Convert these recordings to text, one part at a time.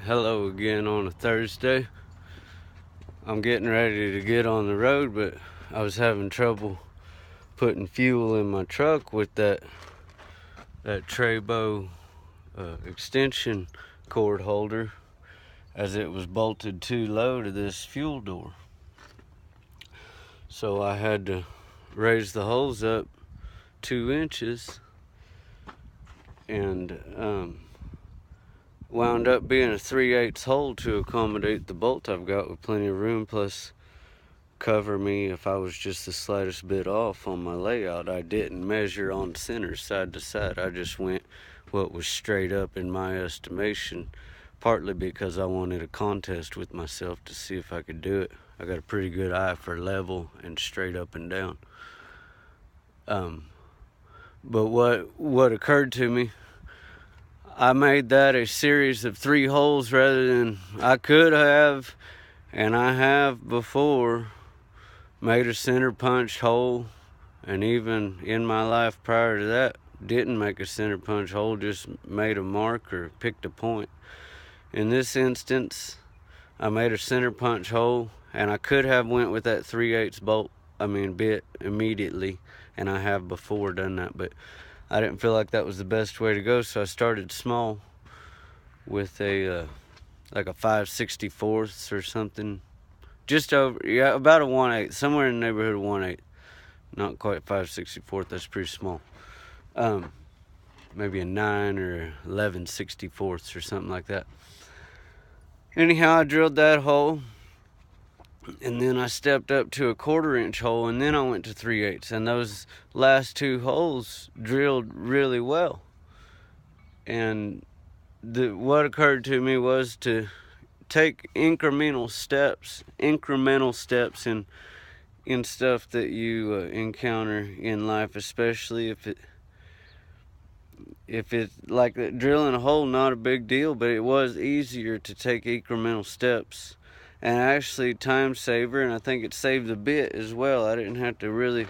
Hello again on a Thursday. I'm getting ready to get on the road, but I was having trouble putting fuel in my truck with that Trebo extension cord holder, as it was bolted too low to this fuel door. So I had to raise the holes up 2 inches, and wound up being a 3/8 hole to accommodate the bolt I've got, with plenty of room, plus cover me if I was just the slightest bit off on my layout. I didn't measure on center side to side. I just went what was straight up in my estimation, partly because I wanted a contest with myself to see if I could do it. I got a pretty good eye for level and straight up and down. But what occurred to me, I made that a series of 3 holes rather than I could have, and I have before made a center punch hole, and even in my life prior to that, didn't make a center punch hole, just made a mark or picked a point. In this instance, I made a center punch hole, and I could have went with that 3/8 bit immediately, and I have before done that, but I didn't feel like that was the best way to go, so I started small with like a 5/64 or something, just over, about a 1/8, somewhere in the neighborhood of 1/8, not quite 5/64. That's pretty small. Maybe a 9 or 11/64 or something like that. Anyhow, I drilled that hole, and then I stepped up to a 1/4 inch hole, and then I went to 3/8, and those last 2 holes drilled really well. And what occurred to me was to take incremental steps in stuff that you encounter in life, especially if it like drilling a hole, not a big deal, but it was easier to take incremental steps, and actually time saver, and I think it saved a bit as well. I didn't have to really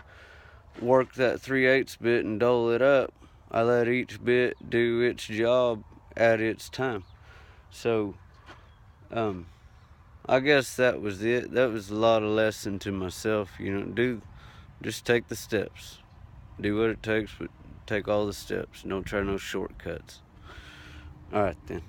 work that 3/8 bit and dole it up. I let each bit do its job at its time. So I guess that was it. That was a lot of lesson to myself. Just take the steps. Do what it takes, but take all the steps. Don't try no shortcuts. All right then.